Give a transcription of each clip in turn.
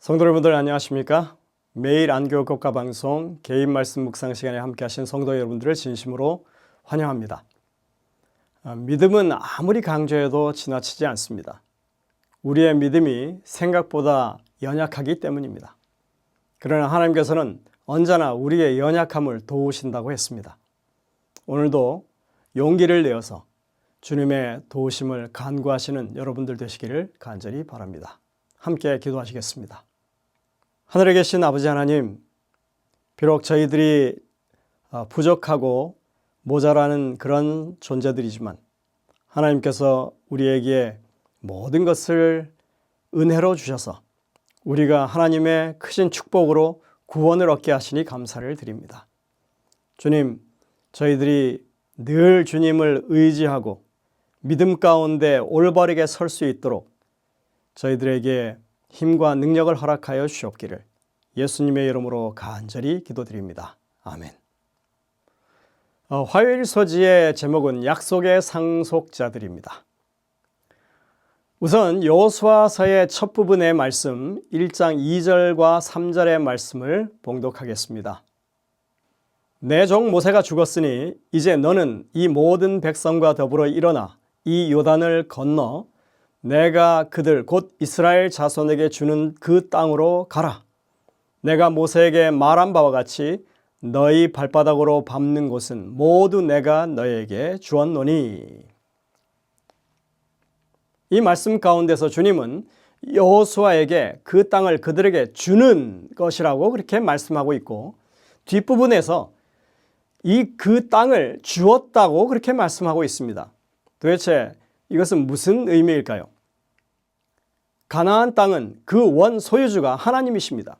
성도 여러분들 안녕하십니까? 매일 안교 국가 방송 개인 말씀 묵상 시간에 함께 하신 성도 여러분들을 진심으로 환영합니다. 믿음은 아무리 강조해도 지나치지 않습니다. 우리의 믿음이 생각보다 연약하기 때문입니다. 그러나 하나님께서는 언제나 우리의 연약함을 도우신다고 했습니다. 오늘도 용기를 내어서 주님의 도우심을 간구하시는 여러분들 되시기를 간절히 바랍니다. 함께 기도하시겠습니다. 하늘에 계신 아버지 하나님, 비록 저희들이 부족하고 모자라는 그런 존재들이지만 하나님께서 우리에게 모든 것을 은혜로 주셔서 우리가 하나님의 크신 축복으로 구원을 얻게 하시니 감사를 드립니다. 주님, 저희들이 늘 주님을 의지하고 믿음 가운데 올바르게 설 수 있도록 저희들에게 힘과 능력을 허락하여 주옵기를 예수님의 이름으로 간절히 기도드립니다. 아멘. 화요일 소지의 제목은 약속의 상속자들입니다. 우선 여호수아서의 첫 부분의 말씀 1장 2절과 3절의 말씀을 봉독하겠습니다. 내 종 모세가 죽었으니 이제 너는 이 모든 백성과 더불어 일어나 이 요단을 건너 내가 그들 곧 이스라엘 자손에게 주는 그 땅으로 가라. 내가 모세에게 말한 바와 같이 너희 발바닥으로 밟는 곳은 모두 내가 너희에게 주었노니. 이 말씀 가운데서 주님은 여호수아에게 그 땅을 그들에게 주는 것이라고 그렇게 말씀하고 있고, 뒷부분에서 그 땅을 주었다고 그렇게 말씀하고 있습니다. 도대체 이것은 무슨 의미일까요? 가나안 땅은 그 원 소유주가 하나님이십니다.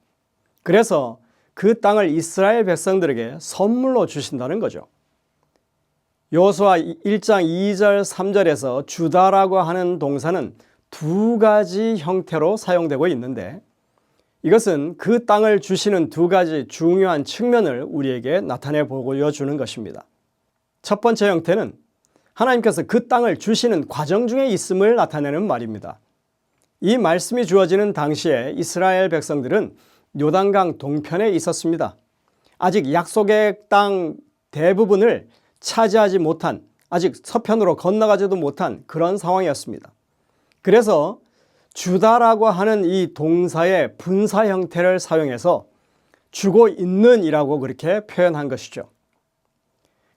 그래서 그 땅을 이스라엘 백성들에게 선물로 주신다는 거죠. 여호수아 1장 2절 3절에서 주다라고 하는 동사는 두 가지 형태로 사용되고 있는데, 이것은 그 땅을 주시는 두 가지 중요한 측면을 우리에게 나타내 보여주는 것입니다. 첫 번째 형태는 하나님께서 그 땅을 주시는 과정 중에 있음을 나타내는 말입니다. 이 말씀이 주어지는 당시에 이스라엘 백성들은 요단강 동편에 있었습니다. 아직 약속의 땅 대부분을 차지하지 못한, 아직 서편으로 건너가지도 못한 그런 상황이었습니다. 그래서 주다라고 하는 이 동사의 분사 형태를 사용해서 주고 있는 이라고 그렇게 표현한 것이죠.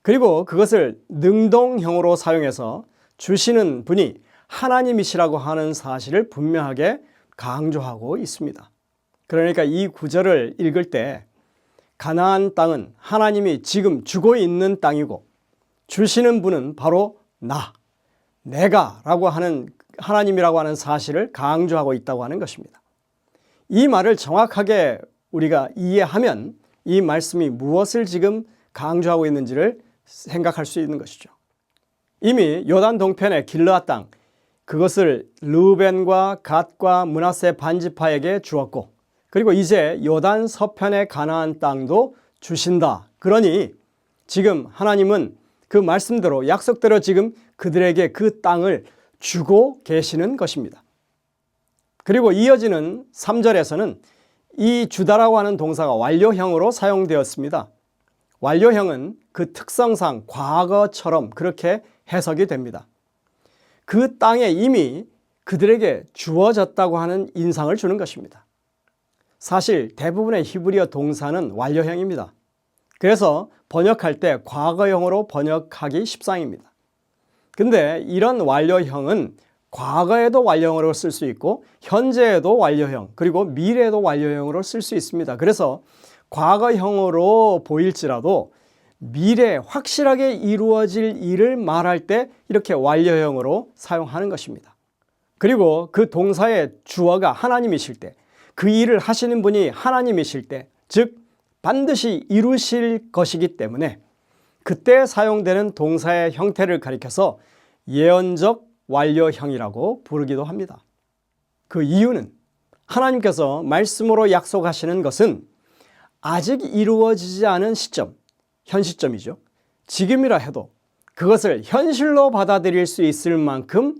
그리고 그것을 능동형으로 사용해서 주시는 분이 하나님이시라고 하는 사실을 분명하게 강조하고 있습니다. 그러니까 이 구절을 읽을 때 가나안 땅은 하나님이 지금 주고 있는 땅이고 주시는 분은 바로 내가 라고 하는 하나님이라고 하는 사실을 강조하고 있다고 하는 것입니다. 이 말을 정확하게 우리가 이해하면 이 말씀이 무엇을 지금 강조하고 있는지를 생각할 수 있는 것이죠. 이미 요단 동편의 길르앗 땅, 그것을 르우벤과 갓과 므낫세 반지파에게 주었고, 그리고 이제 요단 서편의 가나안 땅도 주신다. 그러니 지금 하나님은 그 말씀대로 약속대로 지금 그들에게 그 땅을 주고 계시는 것입니다. 그리고 이어지는 3절에서는 이 주다라고 하는 동사가 완료형으로 사용되었습니다. 완료형은 그 특성상 과거처럼 그렇게 해석이 됩니다. 그 땅에 이미 그들에게 주어졌다고 하는 인상을 주는 것입니다. 사실 대부분의 히브리어 동사는 완료형입니다. 그래서 번역할 때 과거형으로 번역하기 십상입니다. 근데 이런 완료형은 과거에도 완료형으로 쓸 수 있고 현재에도 완료형, 그리고 미래에도 완료형으로 쓸 수 있습니다. 그래서 과거형으로 보일지라도 미래에 확실하게 이루어질 일을 말할 때 이렇게 완료형으로 사용하는 것입니다. 그리고 그 동사의 주어가 하나님이실 때, 그 일을 하시는 분이 하나님이실 때, 즉 반드시 이루실 것이기 때문에 그때 사용되는 동사의 형태를 가리켜서 예언적 완료형이라고 부르기도 합니다. 그 이유는 하나님께서 말씀으로 약속하시는 것은 아직 이루어지지 않은 시점, 현 시점이죠. 지금이라 해도 그것을 현실로 받아들일 수 있을 만큼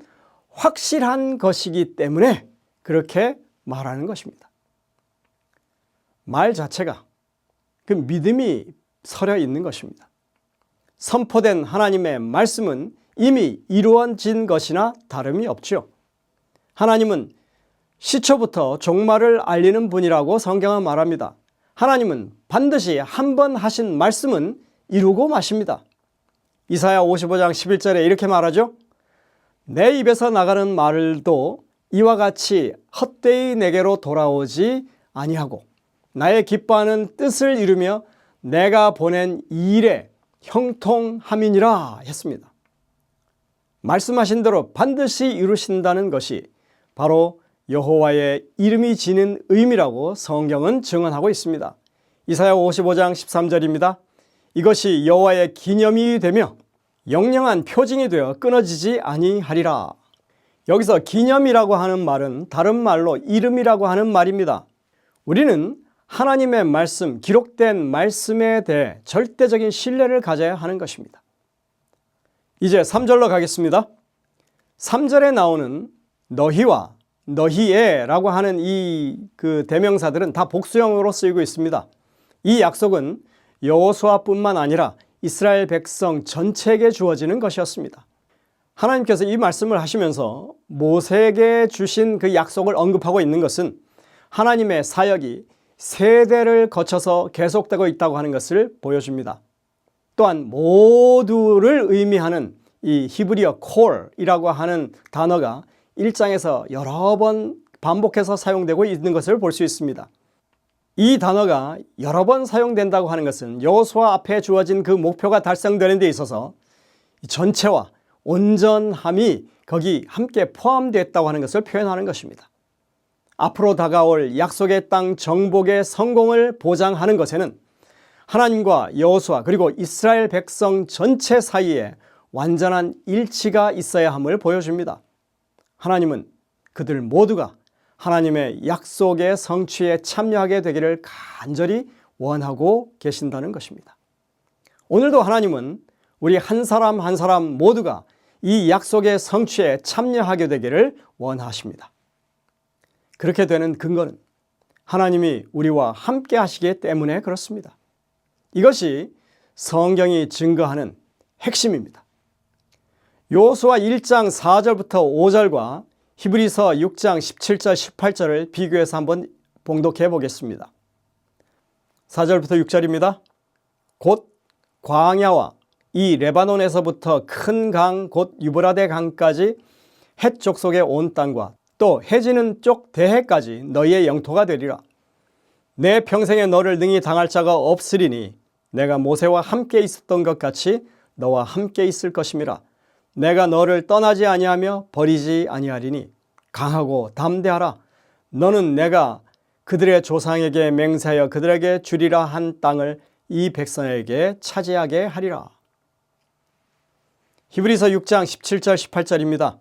확실한 것이기 때문에 그렇게 말하는 것입니다. 말 자체가 그 믿음이 서려 있는 것입니다. 선포된 하나님의 말씀은 이미 이루어진 것이나 다름이 없죠. 하나님은 시초부터 종말을 알리는 분이라고 성경은 말합니다. 하나님은 반드시 한 번 하신 말씀은 이루고 마십니다. 이사야 55장 11절에 이렇게 말하죠. 내 입에서 나가는 말도 이와 같이 헛되이 내게로 돌아오지 아니하고 나의 기뻐하는 뜻을 이루며 내가 보낸 이 일에 형통함이니라 했습니다. 말씀하신 대로 반드시 이루신다는 것이 바로 여호와의 이름이 지닌 의미라고 성경은 증언하고 있습니다. 이사야 55장 13절입니다. 이것이 여호와의 기념이 되며 영영한 표징이 되어 끊어지지 아니하리라. 여기서 기념이라고 하는 말은 다른 말로 이름이라고 하는 말입니다. 우리는 하나님의 말씀, 기록된 말씀에 대해 절대적인 신뢰를 가져야 하는 것입니다. 이제 3절로 가겠습니다. 3절에 나오는 너희와 너희에라고 하는 이 대명사들은 다 복수형으로 쓰이고 있습니다. 이 약속은 여호수아뿐만 아니라 이스라엘 백성 전체에게 주어지는 것이었습니다. 하나님께서 이 말씀을 하시면서 모세에게 주신 그 약속을 언급하고 있는 것은 하나님의 사역이 세대를 거쳐서 계속되고 있다고 하는 것을 보여줍니다. 또한 모두를 의미하는 이 히브리어 콜이라고 하는 단어가 1장에서 여러 번 반복해서 사용되고 있는 것을 볼 수 있습니다. 이 단어가 여러 번 사용된다고 하는 것은 여호수아 앞에 주어진 그 목표가 달성되는 데 있어서 전체와 온전함이 거기 함께 포함되었다고 하는 것을 표현하는 것입니다. 앞으로 다가올 약속의 땅 정복의 성공을 보장하는 것에는 하나님과 여호수아 그리고 이스라엘 백성 전체 사이에 완전한 일치가 있어야 함을 보여줍니다. 하나님은 그들 모두가 하나님의 약속의 성취에 참여하게 되기를 간절히 원하고 계신다는 것입니다. 오늘도 하나님은 우리 한 사람 한 사람 모두가 이 약속의 성취에 참여하게 되기를 원하십니다. 그렇게 되는 근거는 하나님이 우리와 함께 하시기 때문에 그렇습니다. 이것이 성경이 증거하는 핵심입니다. 여호수아 1장 4절부터 5절과 히브리서 6장 17절 18절을 비교해서 한번 봉독해 보겠습니다. 4절부터 6절입니다. 곧 광야와 이 레바논에서부터 큰 강 곧 유브라데 강까지 헷 족속의 온 땅과 또 해지는 쪽 대해까지 너희의 영토가 되리라. 내 평생에 너를 능히 당할 자가 없으리니 내가 모세와 함께 있었던 것 같이 너와 함께 있을 것임이라. 내가 너를 떠나지 아니하며 버리지 아니하리니 강하고 담대하라. 너는 내가 그들의 조상에게 맹세하여 그들에게 주리라 한 땅을 이 백성에게 차지하게 하리라. 히브리서 6장 17절 18절입니다.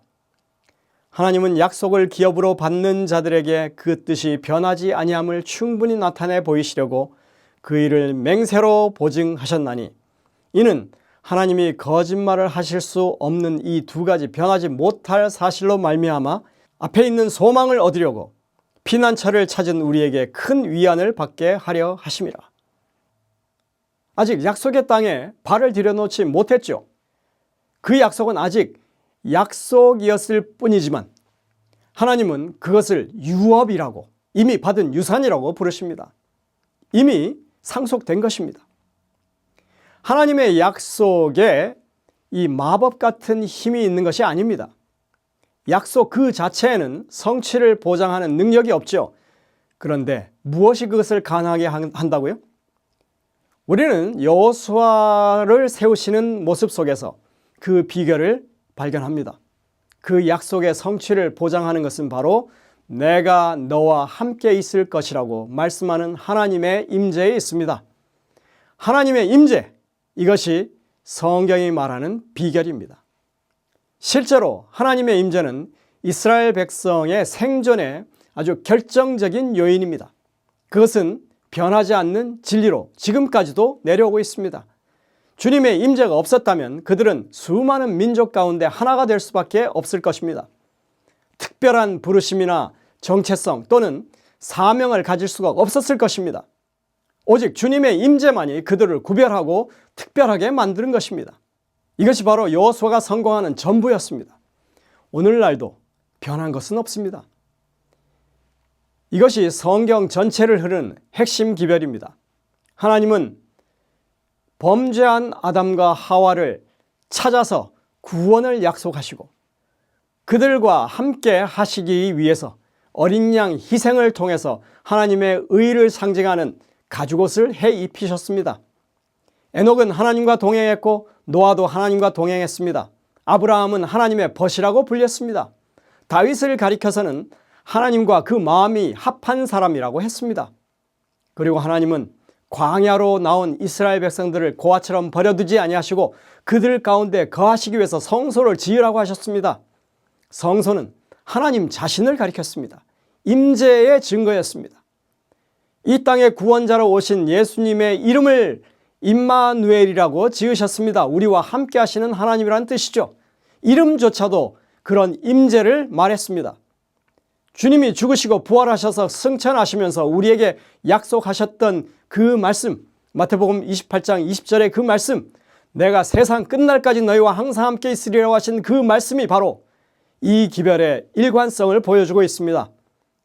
하나님은 약속을 기업으로 받는 자들에게 그 뜻이 변하지 아니함을 충분히 나타내 보이시려고 그 일을 맹세로 보증하셨나니 이는 하나님이 거짓말을 하실 수 없는 이 두 가지 변하지 못할 사실로 말미암아 앞에 있는 소망을 얻으려고 피난처를 찾은 우리에게 큰 위안을 받게 하려 하심이라. 아직 약속의 땅에 발을 들여놓지 못했죠. 그 약속은 아직 약속이었을 뿐이지만 하나님은 그것을 유업이라고 이미 받은 유산이라고 부르십니다. 이미 상속된 것입니다. 하나님의 약속에 이 마법 같은 힘이 있는 것이 아닙니다. 약속 그 자체에는 성취를 보장하는 능력이 없죠. 그런데 무엇이 그것을 가능하게 한다고요? 우리는 여호수아를 세우시는 모습 속에서 그 비결을 발견합니다. 그 약속의 성취를 보장하는 것은 바로 내가 너와 함께 있을 것이라고 말씀하는 하나님의 임재에 있습니다. 하나님의 임재, 이것이 성경이 말하는 비결입니다. 실제로 하나님의 임재는 이스라엘 백성의 생존에 아주 결정적인 요인입니다. 그것은 변하지 않는 진리로 지금까지도 내려오고 있습니다. 주님의 임재가 없었다면 그들은 수많은 민족 가운데 하나가 될 수밖에 없을 것입니다. 특별한 부르심이나 정체성 또는 사명을 가질 수가 없었을 것입니다. 오직 주님의 임재만이 그들을 구별하고 특별하게 만드는 것입니다. 이것이 바로 여호수아가 성공하는 전부였습니다. 오늘날도 변한 것은 없습니다. 이것이 성경 전체를 흐르는 핵심 기별입니다. 하나님은 범죄한 아담과 하와를 찾아서 구원을 약속하시고 그들과 함께 하시기 위해서 어린 양 희생을 통해서 하나님의 의를 상징하는 가죽옷을 해 입히셨습니다. 에녹은 하나님과 동행했고 노아도 하나님과 동행했습니다. 아브라함은 하나님의 벗이라고 불렸습니다. 다윗을 가리켜서는 하나님과 그 마음이 합한 사람이라고 했습니다. 그리고 하나님은 광야로 나온 이스라엘 백성들을 고아처럼 버려두지 아니하시고 그들 가운데 거하시기 위해서 성소를 지으라고 하셨습니다. 성소는 하나님 자신을 가리켰습니다. 임재의 증거였습니다. 이 땅에 구원자로 오신 예수님의 이름을 임마누엘이라고 지으셨습니다. 우리와 함께 하시는 하나님이라는 뜻이죠. 이름조차도 그런 임재를 말했습니다. 주님이 죽으시고 부활하셔서 승천하시면서 우리에게 약속하셨던 그 말씀, 마태복음 28장 20절의 그 말씀, 내가 세상 끝날까지 너희와 항상 함께 있으리라고 하신 그 말씀이 바로 이 기별의 일관성을 보여주고 있습니다.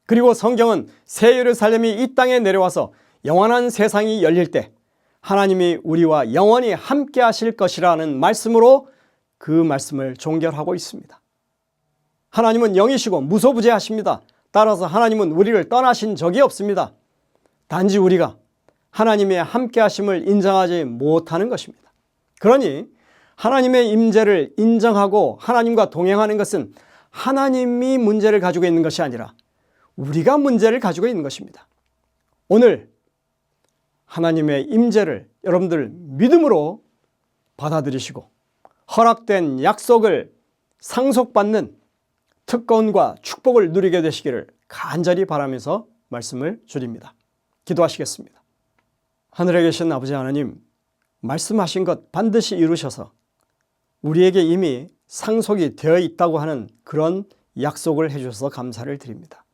그리고 성경은 새 예루살렘이 이 땅에 내려와서 영원한 세상이 열릴 때 하나님이 우리와 영원히 함께 하실 것이라는 말씀으로 그 말씀을 종결하고 있습니다. 하나님은 영이시고 무소부재하십니다. 따라서 하나님은 우리를 떠나신 적이 없습니다. 단지 우리가 하나님의 함께 하심을 인정하지 못하는 것입니다. 그러니 하나님의 임재를 인정하고 하나님과 동행하는 것은 하나님이 문제를 가지고 있는 것이 아니라 우리가 문제를 가지고 있는 것입니다. 오늘 하나님의 임재를 여러분들 믿음으로 받아들이시고 허락된 약속을 상속받는 특권과 축복을 누리게 되시기를 간절히 바라면서 말씀을 드립니다. 기도하시겠습니다. 하늘에 계신 아버지 하나님, 말씀하신 것 반드시 이루셔서 우리에게 이미 상속이 되어 있다고 하는 그런 약속을 해주셔서 감사를 드립니다.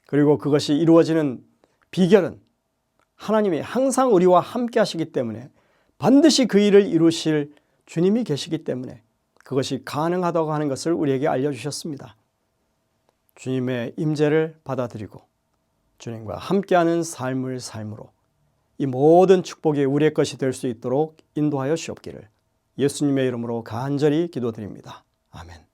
그리고 그것이 이루어지는 비결은 하나님이 항상 우리와 함께 하시기 때문에 반드시 그 일을 이루실 주님이 계시기 때문에 그것이 가능하다고 하는 것을 우리에게 알려주셨습니다. 주님의 임재를 받아들이고 주님과 함께하는 삶을 삶으로 이 모든 축복이 우리의 것이 될 수 있도록 인도하여 주옵기를 예수님의 이름으로 간절히 기도드립니다. 아멘.